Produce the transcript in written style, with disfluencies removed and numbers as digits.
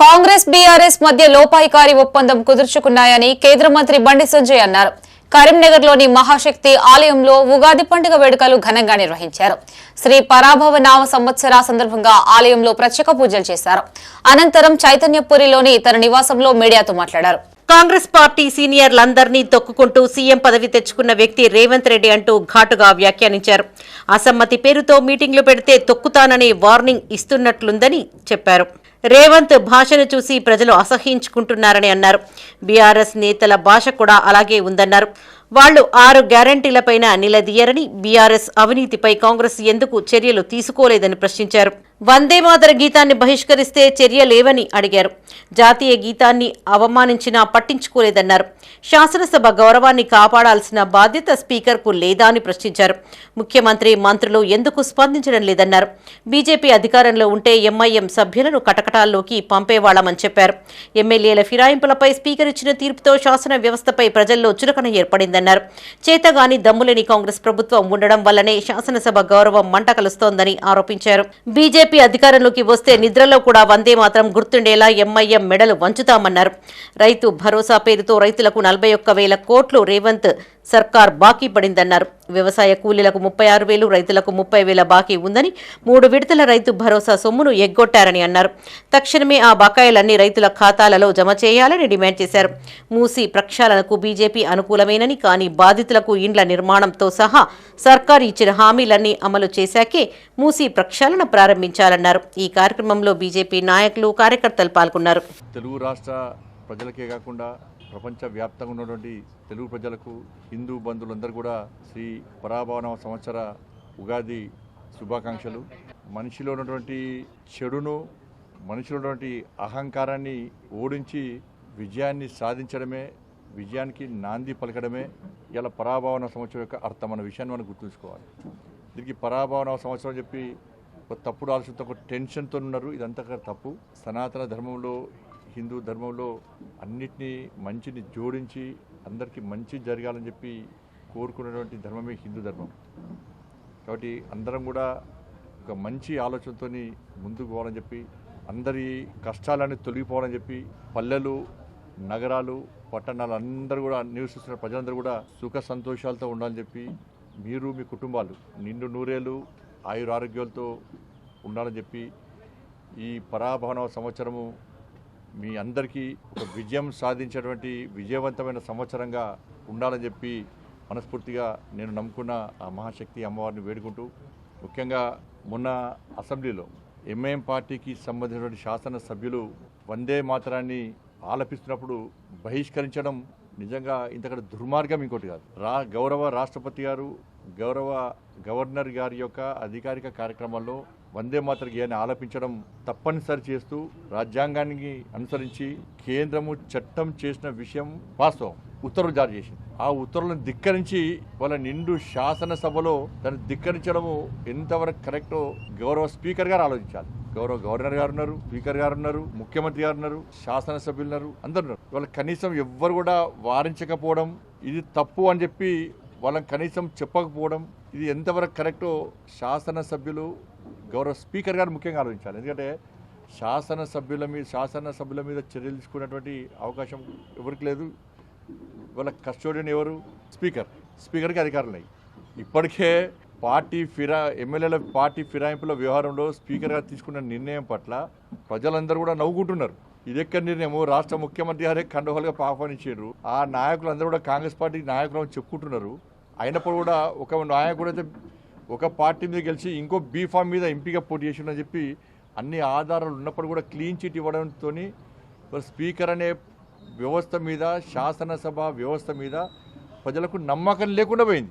Congress BRS మధ్య లోపాయికారి ఒప్పందం కుదుర్చుకున్నాయని కేంద్ర మంత్రి బండి సంజయ్ అన్నారు. కరీంనగర్లోని మహాశక్తి ఆలయంలో ఉగాది పండుగ వేడుకలు ఘనంగా నిర్వహించారు. శ్రీ పరాభవ నామ సంవత్సర సందర్భంగా ఆలయంలో ప్రత్యేక పూజలు చేశారు. అనంతరం చైతన్యపురిలోని తన నివాసంలో మీడియాతో మాట్లాడారు. కాంగ్రెస్ పార్టీ సీనియర్లందరినీ తొక్కుకుంటూ సీఎం పదవి తెచ్చుకున్న వ్యక్తి రేవంత్ రెడ్డి అంటూ ఘాటుగా వ్యాఖ్యానించారు. అసమ్మతి పేరుతో మీటింగ్లు పెడితే తొక్కుతానని వార్నింగ్ ఇస్తున్నట్లుందని చెప్పారు. రేవంత్ భాషను చూసి ప్రజలు అసహ్యించుకుంటున్నారని అన్నారు. బీఆర్ఎస్ నేతల భాష కూడా అలాగే ఉందన్నారు. వాళ్లు 6 గ్యారంటీలపైన నిలదీయరని, బీఆర్ఎస్ అవినీతిపై కాంగ్రెస్ ఎందుకు చర్యలు తీసుకోలేదని ప్రశ్నించారు. వందే మాతర గీతాన్ని బహిష్కరిస్తే చర్యలేవని అడిగారు. జాతీయ గీతాన్ని అవమానించినా పట్టించుకోలేదన్నారు. శాసనసభ గౌరవాన్ని కాపాడాల్సిన బాధ్యత స్పీకర్కు లేదా అని ప్రశ్నించారు. ముఖ్యమంత్రి, మంత్రులు ఎందుకు స్పందించడం లేదన్నారు. బీజేపీ అధికారంలో ఉంటే ఎంఐఎం సభ్యులను కటకటాల్లోకి పంపేవాళ్లమని చెప్పారు. ఎమ్మెల్యేల ఫిరాయింపులపై స్పీకర్ ఇచ్చిన తీర్పుతో శాసన వ్యవస్థపై ప్రజల్లో చురకన ఏర్పడిందన్నారు. చేతగాని దమ్ములేని కాంగ్రెస్ ప్రభుత్వం ఉండడం వల్లనే శాసనసభ గౌరవం మంట కలుస్తోందని ఆరోపించారు. బీజేపీ అధికారంలోకి వస్తే నిద్రలో కూడా వందే మాత్రం గుర్తుండేలా ఎంఐఎం మెడలు వంచుతామన్నారు. రైతు భరోసా పేరుతో రైతులకు 41,000 కోట్లు రేవంత్ సర్కార్ బాకీ పడిందన్నారు. వ్యవసాయ కూలీలకు 36,000, రైతులకు 30,000 బాకీ ఉందని 3 విడతల రైతు భరోసా సొమ్మును ఎగ్గొట్టారని అన్నారు. తక్షణమే ఆ బకాయిలన్నీ రైతుల ఖాతాలలో జమ చేయాలని డిమాండ్ చేశారు. మూసీ ప్రక్షాళనకు బీజేపీ అనుకూలమేనని, కానీ బాధితులకు ఇండ్ల నిర్మాణంతో సహా సర్కారు ఇచ్చిన హామీలన్నీ అమలు చేశాకే మూసీ ప్రక్షాళన ప్రారంభించాలన్నారు. ఈ కార్యక్రమంలో బీజేపీ నాయకులు, కార్యకర్తలు పాల్గొన్నారు. తెలుగు రాష్ట్ర ప్రజలకే కాకుండా ప్రపంచవ్యాప్తంగా ఉన్నటువంటి తెలుగు ప్రజలకు, హిందూ బంధువులందరూ కూడా శ్రీ పరాభవ సంవత్సర ఉగాది శుభాకాంక్షలు. మనిషిలో ఉన్నటువంటి చెడును, మనిషిలో ఉన్నటువంటి అహంకారాన్ని ఓడించి విజయాన్ని సాధించడమే, విజయానికి నాంది పలకడమే ఇలా పరాభవ సంవత్సరం యొక్క అర్థం అన్న విషయాన్ని మనం గుర్తుంచుకోవాలి. దీనికి పరాభవ సంవత్సరం చెప్పి ఒక తప్పుడు ఆలోచనతో, ఒక టెన్షన్తో ఉన్నారు. ఇదంతా తప్పు. సనాతన ధర్మంలో, హిందూ ధర్మంలో అన్నిటినీ మంచిని జోడించి అందరికీ మంచి జరగాలని చెప్పి కోరుకున్నటువంటి ధర్మమే హిందూ ధర్మం. కాబట్టి అందరం కూడా ఒక మంచి ఆలోచనతో ముందుకు పోవాలని చెప్పి, అందరి కష్టాలన్నీ తొలగిపోవాలని చెప్పి, పల్లెలు, నగరాలు, పట్టణాలు అందరూ కూడా నివసిస్తున్న ప్రజలందరూ కూడా సుఖ సంతోషాలతో ఉండాలని చెప్పి, మీరు మీ కుటుంబాలు నిండు నూరేళ్ళు ఆయురారోగ్యాలతో ఉండాలని చెప్పి, ఈ పరాభవ సంవత్సరము మీ అందరికీ ఒక విజయం సాధించేటువంటి విజయవంతమైన సంవత్సరంగా ఉండాలని చెప్పి మనస్ఫూర్తిగా నేను నమ్ముకున్న ఆ మహాశక్తి అమ్మవారిని వేడుకుంటూ, ముఖ్యంగా మొన్న అసెంబ్లీలో ఎంఐఎం పార్టీకి సంబంధించినటువంటి శాసనసభ్యులు వందే మాతరాన్ని ఆలపిస్తున్నప్పుడు బహిష్కరించడం నిజంగా ఇంతకంటే దుర్మార్గం ఇంకోటి కాదు. గౌరవ రాష్ట్రపతి గారు, గౌరవ గవర్నర్ గారి యొక్క అధికారిక కార్యక్రమాల్లో వందే మాతర గేయాన్ని ఆలపించడం తప్పనిసరి చేస్తూ రాజ్యాంగానికి అనుసరించి కేంద్రము చట్టం చేసిన విషయం వాస్తవం. ఉత్తర్వులు జారీ చేసింది. ఆ ఉత్తర్వులను ధిక్కరించి వాళ్ళ నిండు శాసనసభలో దాన్ని ధిక్కరించడము ఎంతవరకు కరెక్టో గౌరవ స్పీకర్ గారు ఆలోచించాలి. గౌరవ గవర్నర్ గారు ఉన్నారు, స్పీకర్ గారు ఉన్నారు, ముఖ్యమంత్రి గారు ఉన్నారు, శాసనసభ్యులు ఉన్నారు, అందరు ఉన్నారు. వాళ్ళ కనీసం ఎవ్వరు కూడా వారించకపోవడం, ఇది తప్పు అని చెప్పి వాళ్ళని కనీసం చెప్పకపోవడం, ఇది ఎంతవరకు కరెక్టో శాసనసభ్యులు, గౌరవ స్పీకర్ గారు ముఖ్యంగా ఆలోచించాలి. ఎందుకంటే శాసనసభ్యుల మీద చర్యలు తీసుకునేటువంటి అవకాశం ఎవరికి లేదు. వాళ్ళ కస్టోడియన్ ఎవరు? స్పీకర్కి అధికారం ఉన్నాయి. ఇప్పటికే ఎమ్మెల్యేల పార్టీ ఫిరాయింపుల వ్యవహారంలో స్పీకర్ గారు తీసుకున్న నిర్ణయం పట్ల ప్రజలందరూ కూడా నవ్వుకుంటున్నారు. ఇది ఎక్కడి నిర్ణయము? రాష్ట్ర ముఖ్యమంత్రి గారే ఖండోహాలుగా ఆహ్వానించారు. ఆ నాయకులందరూ కూడా కాంగ్రెస్ పార్టీ నాయకులు చెప్పుకుంటున్నారు. అయినప్పుడు కూడా ఒక నాయకుడు అయితే ఒక పార్టీ మీద గెలిచి ఇంకో బీఫామ్ మీద ఎంపీగా పోటీ చేసిందని చెప్పి అన్ని ఆధారాలు ఉన్నప్పుడు కూడా క్లీన్ చిట్ ఇవ్వడంతో స్పీకర్ అనే వ్యవస్థ మీద, శాసనసభ వ్యవస్థ మీద ప్రజలకు నమ్మకం లేకుండా పోయింది.